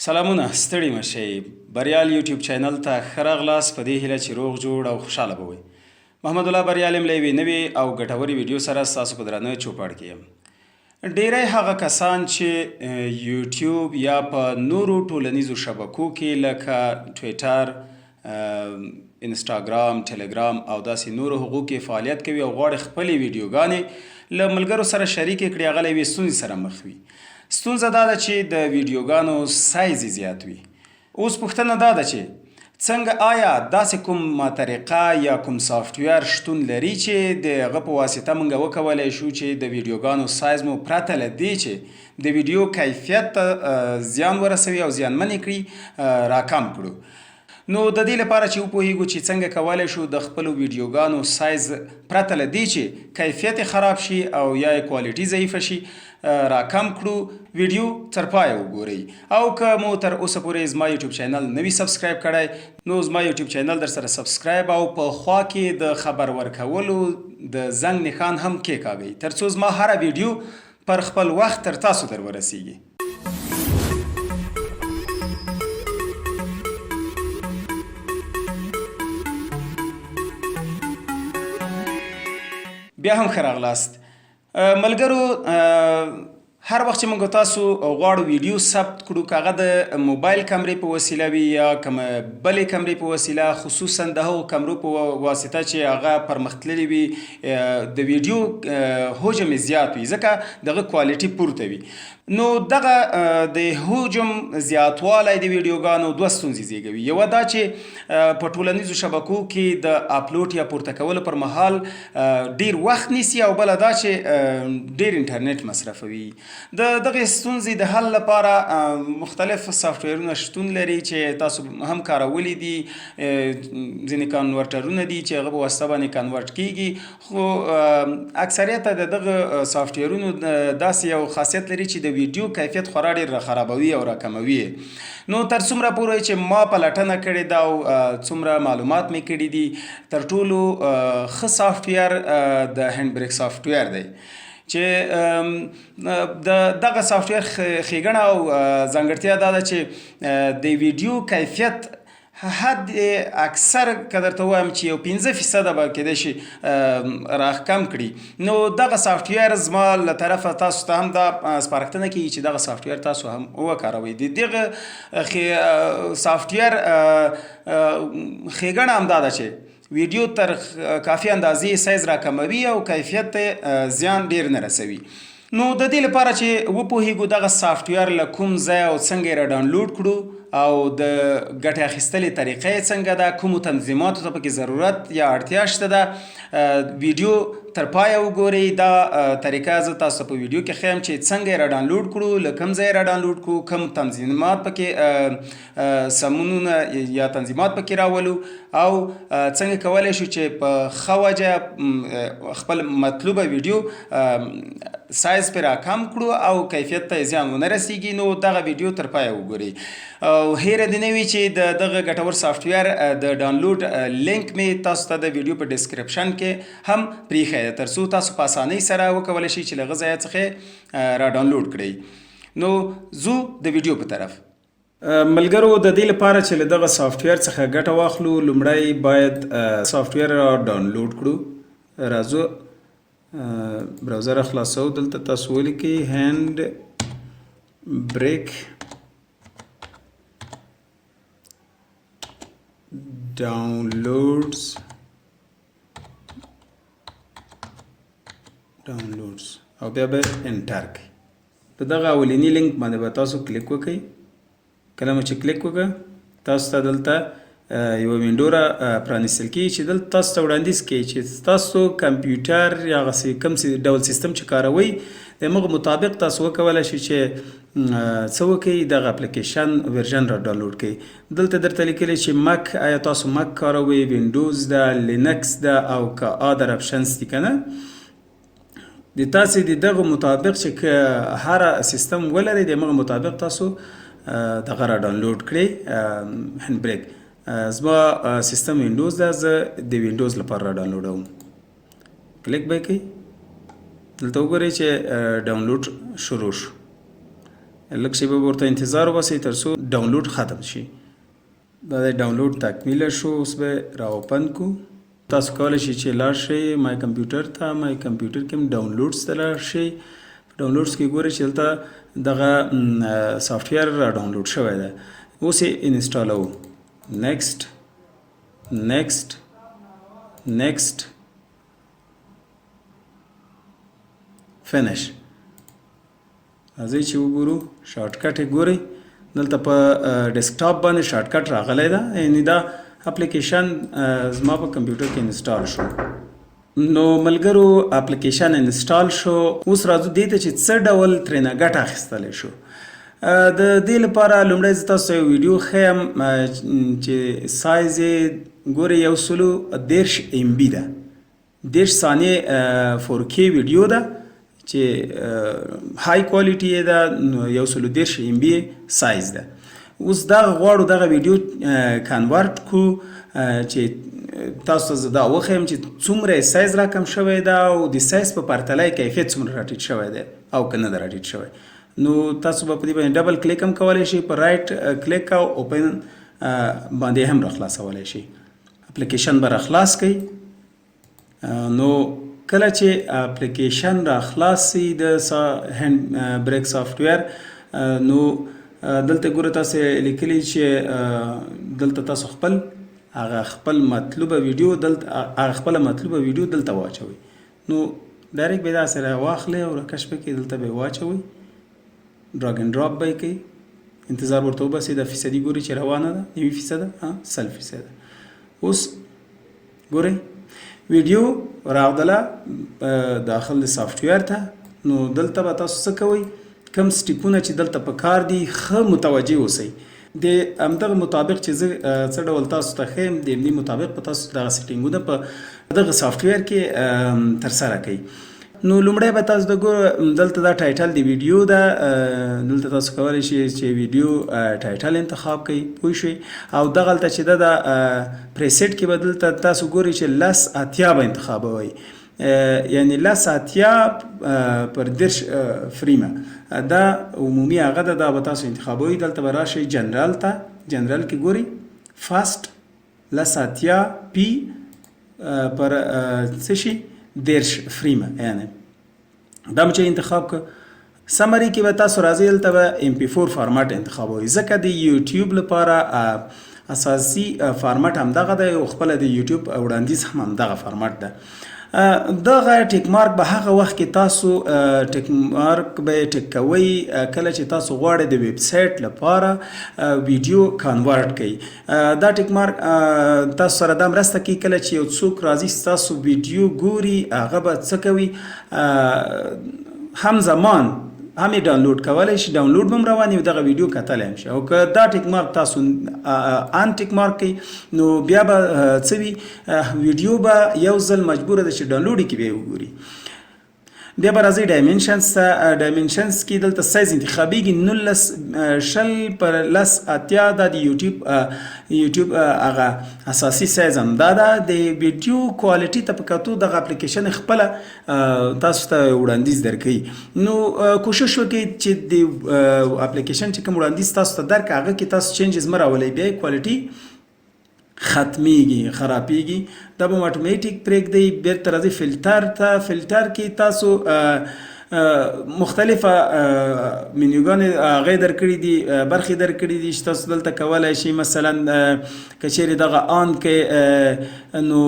سلامونه ستړي مشئ بریال یوټیوب چینل ته ښه راغلاست په دې هیله چې روغ جوړ او خوشحاله به وئ. محمد الله بریال یم له یوې نوې او ګټورې ویډیو سره ستاسو په درانه چوپړ کې یم. ډیری هغه کسان چې یوټیوب یا په نورو ټولنیزو شبکو کې لکه ټویټر، انسټاګرام، ټلګرام او داسې نورو هغو کې فعالیت کوي او غواړي خپلې ویډیوګانې له ملګرو سره شریکې کړي، هغه له یوې ستونزې سره مخ وي. ستونزه دا ده چې د ویډیوګانو سایز یې زیات وي. اوس پوښتنه دا ده چې څنګه آیا داسې کومه طریقه یا کوم سافټویر شتون لري چې د هغه په واسطه موږ وکولی شو چې د ویډیوګانو سایز مو پرته له دې چې د ویډیو کیفیت ته زیان ورسوي او زیانمنې کړي راکم کړو. نو د دې لپاره چې وپوهیږو چې څنګه کولی شو د خپلو ویډیوګانو سایز پرته له دې چې کیفیت خراب شي او یا یې کوالټي ضعیفه شي راکم کړو، ویډیو تر پایه وګورئ. او که مو تر اوسه پورې زما یوټیوب چینل نه وي سبسکرایب کړی نو زما یوټیوب چینل در سره سبسکرایب او په خوا کې د خبر ورکولو د زنګ نښان هم کېکاږئ تر څو زما هره ویډیو پر خپل وخت تر تاسو در ورسیږي. بیا هم ښه راغلاست ملګرو. هر وخت چې موږ تاسو غواړو ویډیو ثبت کړو، که هغه د موبایل کمرې په وسیله وي یا کومه بلې کمرې په وسیله، خصوصا د هغو کمرو په واسطه چې هغه پرمختللې وي، د ویډیو حجم یې زیات وي ځکه دغه کوالټي پورته وي. نو دغه د حجم زیاتوالی د ویډیوګانو دوه ستونزې زیږوي. یوه دا چې په ټولنیزو شبکو کې د اپلوډ یا پورته کولو پر مهال ډیر وخت نیسي، او بله دا چې ډیر انټرنیټ مصرفوي. د دغې ستونزې د حل لپاره مختلف سافټویرونه شتون لري چې تاسو هم کارولی دي. ځینې کانورټرونه دي چې هغه په واسطه باندې کنورټ کیږي، خو اکثریت د دغه سافټویرونو داسې یو خاصیت لري چې د ویډیو کیفیت خورا ډېر راخرابوي او راکموي. نو تر څومره پورې چې ما پلټنه کړې ده او څومره معلومات مې کړي دي، تر ټولو ښه سافټویر د هینډ بریک سافټویر دی چې دغه سافټویر ښېګڼه او ځانګړتیا دا ده چې د ویډیو کیفیت حد اکثر که درته ووایم چې یو 15% به کیدای شي راکم کړي. نو دغه سافټویر زما له طرفه تاسو ته هم دا سپارښتنه کیږي چې دغه سافټویر تاسو هم وکاروئ. د دغه سافټویر ښېګڼه همدا ده چې ویډیو تر کافي اندازې سایز راکموي او کیفیت ته زیان ډیر نه رسوي. نو د دې لپاره چې وپوهیږو دغه سافټویر له کوم ځای او څنګه یې را ډاونلوډ کړو او د ګټې اخیستلې طریقه یې څنګه ده، کومو تنظیماتو ته پکې ضرورت یا اړتیا شته ده، ویډیو تر پایه وګورئ. دا طریقه زه تاسو په ویډیو کې ښیم چې څنګه یې را ډاونلوډ کړو، له کوم ځای یې را ډاونلوډ کړو، کوم تنظیمات پکې سمونونه یا تنظیمات پکې راولو، او څنګه کولی شو چې په ښه وجه خپل مطلوبه ویډیو سایز پرې راکم کړو او کیفیت ته زیان ونه رسیږي. نو دغه ویډیو تر پایه وګورئ. او هیره دې نه وي چې دغه ګټور سافټویر د ډاونلوډ لینک مې تاسو ته د ویډیو په ډسکرپشن کې هم پریښی ده تر څو تاسو په اسانۍ سره وکولی شئ چې له هغه ځایه څخه را ډاونلوډ کړئ. نو ځو د ویډیو په طرف. ملګرو د دې لپاره چې له دغه سافټویر څخه ګټه واخلو، لومړی باید سافټویر را ډاونلوډ کړو. راځو براوزر خلاصو، دلته تاسو ولیکئ هینډ بریک ډاونلوډز او بیا به انټر کړئ. په دغه اولینی لینک باندې به تاسو کلیک وکړئ. کله مو چې کلیک وکړه تاسو ته دلته یوه وینډو را پرانیستل کیږي چې دلته تاسو ته وړاندیز کوي چې تاسو کمپیوټر یا هغسې کوم ډول سیستم چې کاروئ د هغه مطابق تاسو وکولی شئ چې څه وکړئ، دغه اپلیکیشن ورژن را ډاونلوډ کړئ. دلته درته لیکلی چې مک، آیا تاسو مک کاروئ، وینډوز ده، لینکس ده، او که ادر اپشنز دي که نه، د تاسې د دغه مطابق چې هر سیستم ولرئ د هغه مطابق تاسو دغه را ډاونلوډ کړئ هینډ بریک. زما سیستم وینډوز ده، زه د وینډوز لپاره را ډاونلوډوم. کلیک به یې کوئ، دلته وګورئ چې ډاونلوډ شروع شو. لږ شیبه ورته انتظار وباسئ تر څو ډاونلوډ ختم شي. دا د ډاونلوډ تکمیله شو. اوس به را اوپن کو. تاسو کولی شئ چې لاړ شئ مای کمپیوټر ته. مای کمپیوټر کې هم ډاونلوډز ته لاړ شئ. په ډاونلوډز کې ګورئ چې دلته دغه سافټویر را ډاونلوډ شوی دی. اوس یې انسټالوو. نیکسټ فینش. راځئ چې وګورو شارټکټ یې ګورئ. دلته په ډیسکټاپ باندې شارټکټ راغلی ده، یعنې دا اپلیکیشن زما په کمپیوټر کې انسټال شو. نو ملګرو اپلیکیشن انسټال شو. اوس راځو دې ته چې څه ډول ترېنه ګټه اخیستلی شو. د دې لپاره لومړی زه تاسو یو ویډیو ښیم چې سایز یې ګورئ 130 MB ده. 30 ثانیې 4K ویډیو ده چې های کوالټي یې ده. 130 MB سایز ده. اوس دغه غواړو دغه ویډیو کنورټ کو چې تاسو ته زه دا وښیم چې څومره سایز راکم شوی ده او د سایز په پرتله یې کیفیت څومره راټیټ شوی دی او که نه ده راټیټ شوی. نو تاسو به په دې باندې ډبل کلیک هم کولی شئ. په رایټ کلیک او اوپن باندې هم راخلاصولی شئ. اپلیکیشن به راخلاص کړئ. نو کله چې اپلیکیشن راخلاص شي د هینډ بریک سافټویر، نو دلته ګوره تاسو لیکلي چې دلته تاسو خپل مطلوبه ویډیو دلته واچوئ. نو ډایرکټ به یې داسې راواخلئ او راکش به کړئ، دلته به یې واچوئ. ډراګ اینډ ډراپ به یې کوئ. انتظار ورته وباسئ. دا فیصدي ګورئ چې روانه ده 1% 100%. اوس ګورئ ویډیو راغله داخل د سافټویر ته. نو دلته به تاسو څه کوئ؟ کم سټیپونه چې دلته په کار دي ښه متوجه اوسئ. د همدغه مطابق چې زه څه ډول تاسو ته ښیم، د همدې مطابق په تاسو دغه سیټینګونه په دغه سافټویر کې ترسره کړئ. نو لومړی به تاسو دلته دا ټایټل د ویډیو ده. دلته تاسو کولی شئ چې ویډیو ټایټل انتخاب کړئ، پوه شئ. او دغلته چې ده د پریسیټ کې به دلته تاسو ګورئ چې 1080 به انتخابوئ، یعنی 1080 پر 10 فریمه. دا عمومي هغه ده، دا به تاسو انتخابوئ. دلته به راشئ جنرال ته. جنرال کې ګورئ فاست 1080p پر څه شي 10 فریمه، یعنی دا مو چې انتخاب که. سمری کې به تاسو راځئ دلته به MP4 فارمټ انتخابوئ، ځکه د یوټیوب لپاره اساسي فارمټ همدغه دی او خپله د یوټیوب وړاندیز هم همدغه فارمټ ده. دغه ټیک مارک به هغه وخت کې تاسو ټیک مارک به ټیک کوئ کله چې تاسو غواړئ د ویب سایټ لپاره ویډیو کنورټ کړئ. دا ټیک مارک تاسو سره دا مرسته کوي کله چې یو څوک راځي تاسو ویډیو ګوري، هغه به څه کوي، همزمان هم یې ډاونلوډ کولی شي، ډاونلوډ به هم روان وي، دغه ویډیو کتلی هم شي. او که دا ټیک مارک تاسو ان ټیک مارک کوئ، نو بیا به څه وي، ویډیو به یو ځل مجبوره ده چې ډاونلوډ یې کړي، بیا یې وګوري. بیا به راځئ ډایمنشنز ته. ډایمنشنز کې دلته سایز انتخابیږي 19:20 پر 1080. دا د یوټیوب هغه اساسي سایز هم دا ده. د ویډیو کوالټي ته په کتو دغه اپلیکیشن خپله تاسو ته وړاندیز درکوي. نو کوشش وکړئ چې د اپلیکیشن چې کوم وړاندیز تاسو ته درکړي هغه کې تاسو چینجز مه راولئ، بیا یې کوالټي ختمیږي، خرابیږي. دا به اتوماتیک پرېږدئ. بیرته راځئ فلټر ته. فلټر کې تاسو مختلفه منیوګانې هغې درکړي دي، برخې درکړي دي چې تاسو دلته کولی شئ. مثلا که چیرې دغه آن کې نو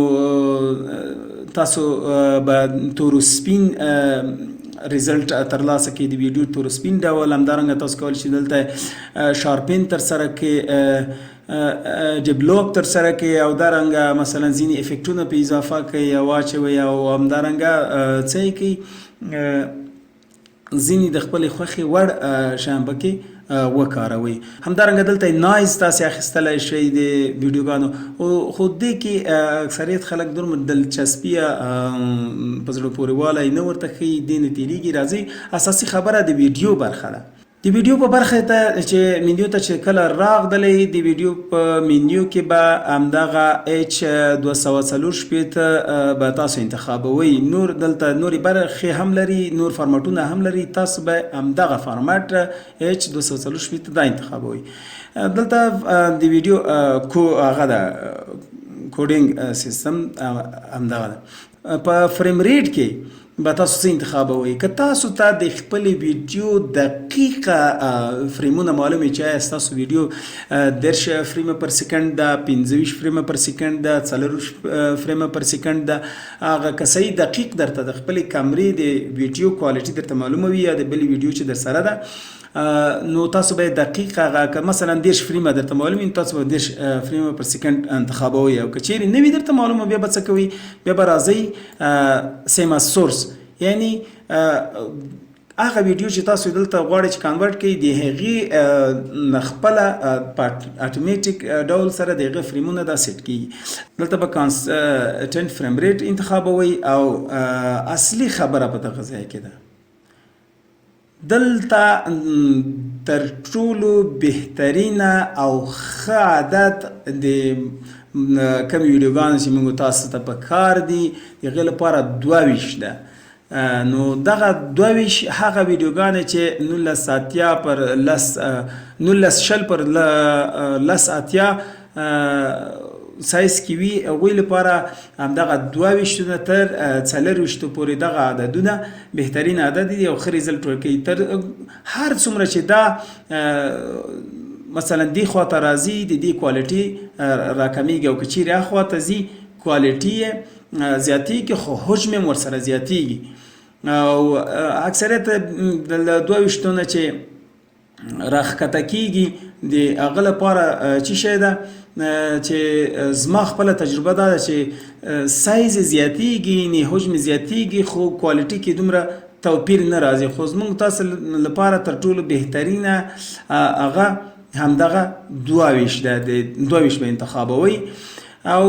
تاسو به تور سپین ریزلټ ترلاسه کړئ، د ویډیو تور سپین ډول. همدارنګه تاسو کولی شئ دلته شارپین ترسره کړئ، ډیبلوک ترسره کړئ، او دارنګه مثلا ځینې افیکټونه په اضافه کړئ او واچوئ، او همدارنګه څه یې کوئ، ځینې د خپلې خوښې وړ شیان پکې وکاروئ. همدارنګه دلته نایز تاسې اخیستلی شئ د ویډیوګانو، خو دې کې اکثریت خلک دومره دلچسپي په زړه پورې والی نه ورته ښیي، دې نه تېرېږي. راځئ اساسي خبره د ویډیو برخه ده. د ویډیو په برخه ته چې منیو ته چې کله راغدلی، د ویډیو په منیو کې به همدغه H264 به تاسو انتخابوئ. نور دلته نورې برخې هم لري، نور فارمټونه هم لري. تاسو به همدغه فارمټ H264 دا انتخابوئ. دلته د ویډیو هغه ده کوډینګ سیستم همدغه ده. په فریم ریټ کې به تاسو څه انتخابوئ. که تاسو ته د خپلې ویډیو دقیقه فریمونه معلوم وي چې آیا ستاسو ویډیو 10 فریم پر سکند ده، 25 فریم پر سکند ده، 40 فریم پر سکند ده، هغه که صحیح دقیق درته د خپلې کامرې د ویډیو کوالټي درته معلومه وي یا د بلې ویډیو چې در سره ده، نو تاسو باید دقیق هغه که مثلا 10 فریمه درته معلوم وي تاسو به 10 فریمه پر سکند انتخابوئ. او که چیرې نه وي درته معلومه بیا به څه کوئ؟ بیا به راځئ سیم از سورس، یعنی هغه ویډیو چې تاسو دلته غواړئ چې کنورټ کړئ د هغې خپله په اتومیټیک ډول سره د هغه فریمونه دا سیټ کیږي. دلته به کانسټنټ فریم ریټ انتخابوئ او اصلي خبره په دغه ځای کې ده. دلته تر ټولو بهترینه او ښه عادت د کوم ویډیوګانو چې موږ تاسو ته په کار دي د هغې لپاره 22 ده. نو دغه 22 هغه ویډیوګانې چې 1980 پر 19 پر 1080 سایز کې وي، هغوی لپاره همدغه 22 نه تر 24 پورې دغه عددونه بهترین عدد دي او ښه ریزلټ ورکوي. تر هر څومره چې دا مثلا دې خوا ته راځي د دې کوالټي راکمیږي او که چیرې هخوا ته ځي کوالټي یې زیاتیږي خو حجم یې ورسره زیاتیږي. او اکثریت د 22 نه چې راښکته کیږي د هغه لپاره څه شی ده چې زما خپله تجربه دا ده چې سایز زیاتیږي نه حجم زیاتیږي خو کوالټي کې دومره توپیر نه راځي. خو زموږ تاسو لپاره تر ټولو بهترینه هغه همدغه 22 ده، د 22 به انتخابوئ. او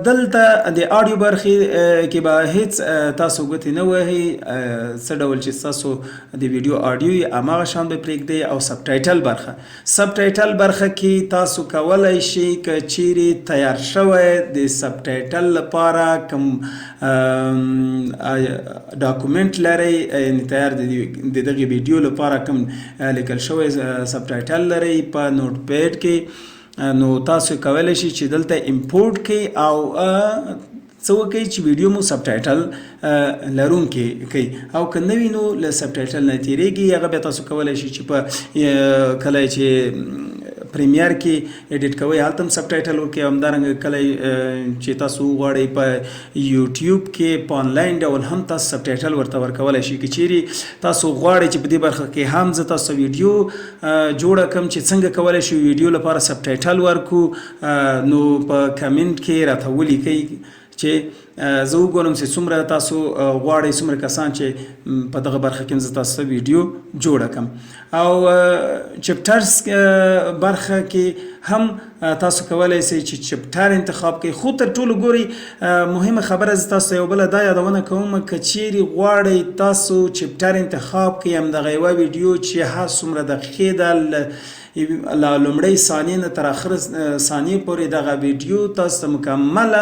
دلته د آډیو برخې کې به هیڅ تاسو ګوتې نه وهئ، څه ډول چې ستاسو د ویډیو آډیو یې هماغه شان به پرېږدئ. او سب ټایټل برخه کې تاسو کولی شئ که چیرې تیار شوی د سب ټایټل لپاره کوم ډاکومنټ لرئ، یعنی تیار د دغې ویډیو لپاره کوم لیکل شوی سب ټایټل لرئ په نوټ پیډ کې، نو تاسو کولی شئ چې دلته امپورټ کړئ او څه وکړئ چې ویډیو مو سب ټایټل لرونکی کړئ. او که نه وي نو له سب ټایټل نه تیریږي، هغه بیا تاسو کولی شئ چې په کله چې پریمیر کې ایډیټ کوئ هلته هم سب ټایټل ورکړئ. همدارنګه کله چې تاسو وغواړئ په یوټیوب کې په آنلاین ډول هم تاسو سب ټایټل ورته ورکولی شئ. که چیرې تاسو غواړئ چې په دې برخه کې هم زه تاسو ویډیو جوړه کړم چې څنګه کولی شو ویډیو لپاره سب ټایټل ورکړو، نو په کمنټ کې راته ولیکئ چې زه وګورم چې څومره تاسو غواړئ، څومره کسان چې په دغه برخه کې زه تاسو ویډیو جوړه کړم. او چپټرز برخه کې هم تاسو کولی شئ چې چپټر انتخاب کړئ. خو تر ټولو ګورئ مهمه خبره زه تاسو یو بله دا یادونه کوم، که چیرې غواړئ تاسو چپټر انتخاب کړئ همدغه یوه ویډیو چې هر څومره دقیقې ده له لومړۍ ثانیې نه تر اخره ثانیې پورې دغه ویډیو تاسو ته مکمله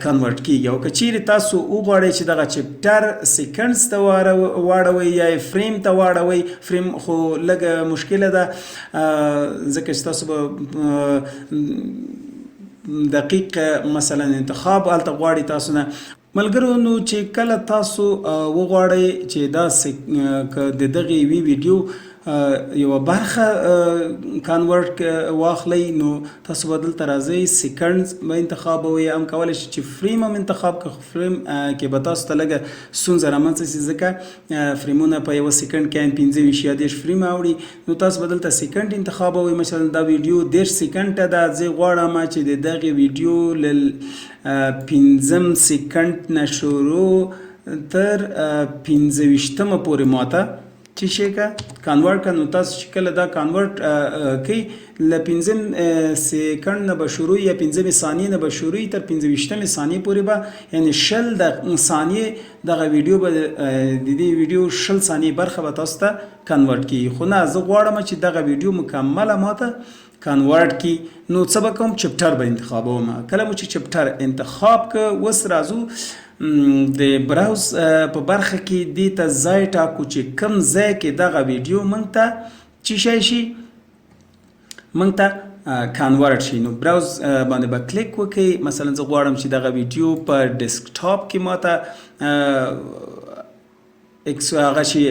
کنورټ کیږي. او که چیرې تاسو وغواړئ چې دغه چپټر سیکنډز ته واړوئ یا فریم ته واړوئ، فریم خو لږه مشکله ده ځکه چې تاسو به دقیق مثلا انتخاب هلته غواړئ تاسو نه. ملګرو نو چې کله تاسو وغواړئ چې دا د دغې یوې ویډیو یوه برخه کنورټ واخلئ، نو تاسو به دلته راځئ سیکنډز به انتخابوئ. هم کولی شئ چې فریم هم انتخاب کړئ، خو فریم کې به تاسو ته لږه ستونزه رامنځته شي ځکه فریمونه په یوه سیکنډ کې 15 یا 10 فریم اوړي. نو تاسو به دلته سیکنډ انتخابوئ. مثلا دا ویډیو 10 سیکنډ ده، زه غواړم چې د دغې ویډیو له 15 سیکنډ نه شروع تر 25 پورې ماته چې شي که کنورټ کړه. نو تاسو چې کله دا کنورټ کوئ له 15 سیکنډ نه به شروع یا 15 ثانیې نه به شروع تر 25 ثانیې پورې به یعنی 20 ثانیې دغه ویډیو به د دې ویډیو 20 ثانیې برخه به تاسو ته کنورټ کړي. خو نه زه غواړم چې دغه ویډیو مکمله ماته کنورټ کړي. نو څه به کوم چپټر به انتخابوم. کله مو چې چپټر انتخاب کړه اوس راځو د براوز په برخه کې دې ته ځای ټاکو چې کوم ځای کې دغه ویډیو موږ ته چې شی شي موږ ته کنورټ شي. نو براوز باندې به کلیک وکړئ. مثلا زه غواړم چې دغه ویډیو په ډیسکټاپ کې ماته هغه شي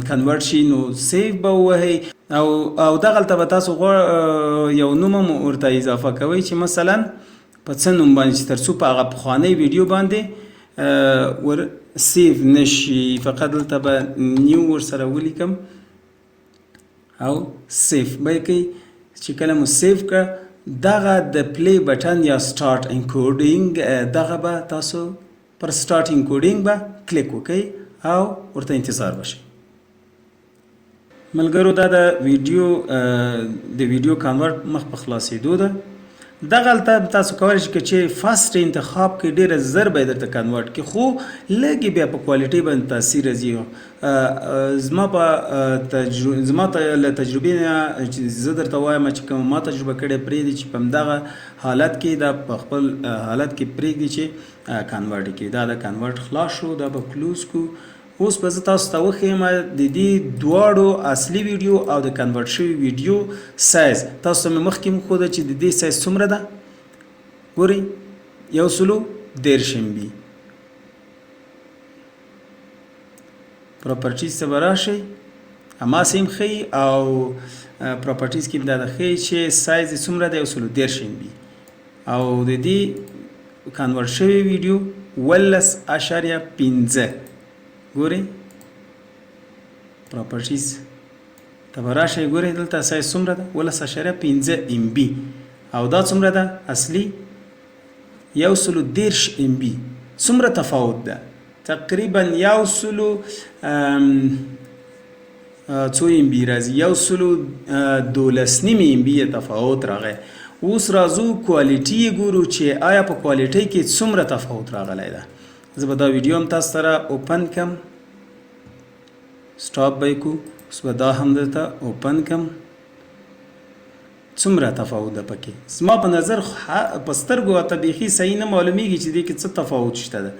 کنورټ شي، نو سیو به ووهئ او دغلته به تاسو یو نوم هم ورته اضافه کوئ چې مثلا په څه نوم باندې چې تر څو په هغه پخوانۍ ویډیو باندې ور سیو نشي. فقط دلته به نیو ورسره ولیکم او سیف به یې کوئ. چې کله مو سیف کړه دغه د پلی بټن یا سټارټ انکوډینګ دغه به تاسو پر سټارټ انکوډینګ به کلیک وکئ او ورته انتظار وشئ. ملګرو دا د ویډیو کنورټ مخ په خلاصېدو ده. دغلته تاسو کولی شئ که چې فاست انتخاب کې ډېره زر به یې درته کنورټ کړي، خو لږ یې بیا په کوالټۍ باندې تاثیر راځي. زما له تجربې نه چې زه درته وایم چې کوم ما تجربه کړې پرېږدي چې په همدغه حالت کې دا په خپل حالت کې پرېږدي چې کنورټ یې کړي. دا د کنورټ خلاص شو، دا به کلوز کو. اوس به زه تاسو ته وښیم د دې دواړو اصلي ویډیو او د کنورټ شوي ویډیو سایز. تاسو ته مې مخکې وښوده چې د دې سایز څومره ده. ګورئ 113 MB. پراپرټیز ته به راشئ، هماسې هم ښیي او پراپرټیز کې دا ښیي چې سایز یې څومره دی 113 MB او د دې کنورټ شوي ویډیو 18.15. ګورئ پراپرټیز ته به راشئ، ګورئ دلته سایز څومره ده 18.15 MB او دا څومره ده اصلي 113 MB. څومره تفاوت ده؟ تقریبا 100 MB راځي، 112 MB تفاوت راغی. اوس راځو کوالټي ګورو چې آیا په کوالټۍ کې څومره تفاوت راغلی ده. زه به دا ویډیو هم تاسو سره اوپن کم، سټاپ به یې کړو. اوس به دا هم درته اوپن کم. څومره تفاوت ده پکې؟ زما په نظر په سترګو ورته بیخي صحیح نه معلومیږي چې دې کې څه تفاوت شته ده.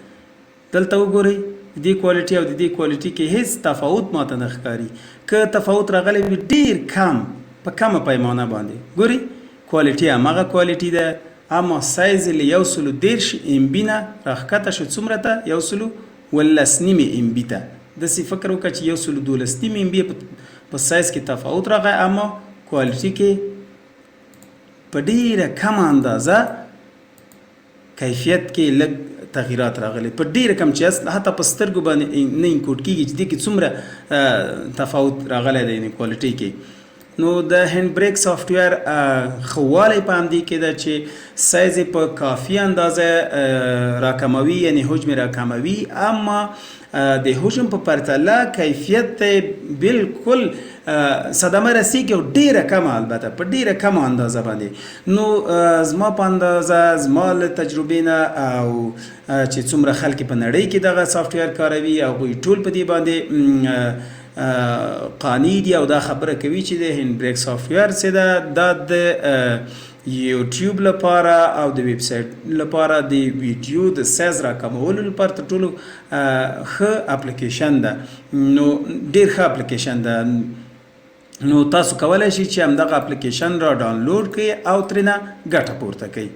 دلته وګورئ د دې کوالټي او د دې کوالټي کې هیڅ تفاوت ماته نه ښکاري. که تفاوت راغلی وي ډېر کم په کمه پیمانه باندې. ګورئ کوالټي هماغه کوالټي ده، اما سایز له 113 MB نه راښکته شو څومره ته 112 MB ته. داسې فکر وکړه چې 112 MB په سایز کې تفاوت راغی، اما کوالټي کې په ډېره کمه اندازه کیفیت کې لږ تغییرات راغلي. په ډېره کم چې حتی په سترګو باندې نه انکوډ کېږي چې دې کې څومره تفاوت راغلی دی کوالټي کې. نو د هینډ بریک سافټویر ښه والی په همدې کې ده چې سایز یې په کافي اندازه راکموي، یعنې حجم یې راکموي، اما د حجم په پرتله کیفیت ته بالکل صدمه رسیږي او ډېره کمه، البته په ډېره کمه اندازه باندې. نو زما په اندازه، زما له تجربې نه او چې څومره خلک په نړۍ کې دغه سافټویر کاروي هغوی ټول په دې باندې قانع دي او دا خبره کوي چې د هینډ بریک سافټویر څه ده، دا د یوټیوب لپاره او د ویب سایټ لپاره د ویډیو د سایز راکمولو لپاره تر ټولو ښه اپلیکیشن ده. نو ډېر ښه اپلیکیشن ده. نو تاسو کولی شئ چې همدغه اپلیکیشن را ډاونلوډ کړئ او ترېنه ګټه پورته کړئ.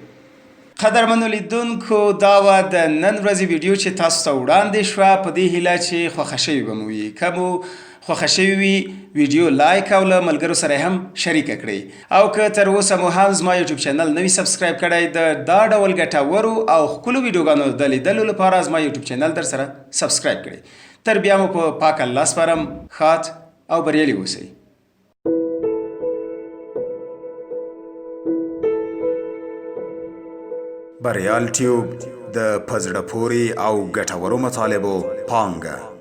قدرمنو لیدونکو، دا وه د نن ورځې ویډیو چې تاسو ته وړاندې شوه، په دې هیله چې خوښه شوې به مو وي. که مو خوښه شوې وي ویډیو لایک او له ملګرو سره هم شریکه کړئ، او که تر اوسه مو هم زما یوټیوب چینل نه وي سبسکرایب کړی، د دا ډول ګټورو او ښکلو ویډیوګانو د لیدلو لپاره زما یوټیوب چینل در سره سبسکرایب کړئ. تر بیا مو په پاک الله سپارم. ښاد او بریالي اوسئ. بریال ټیوب د په زړه پورې او ګټورو مطالبو پانګه.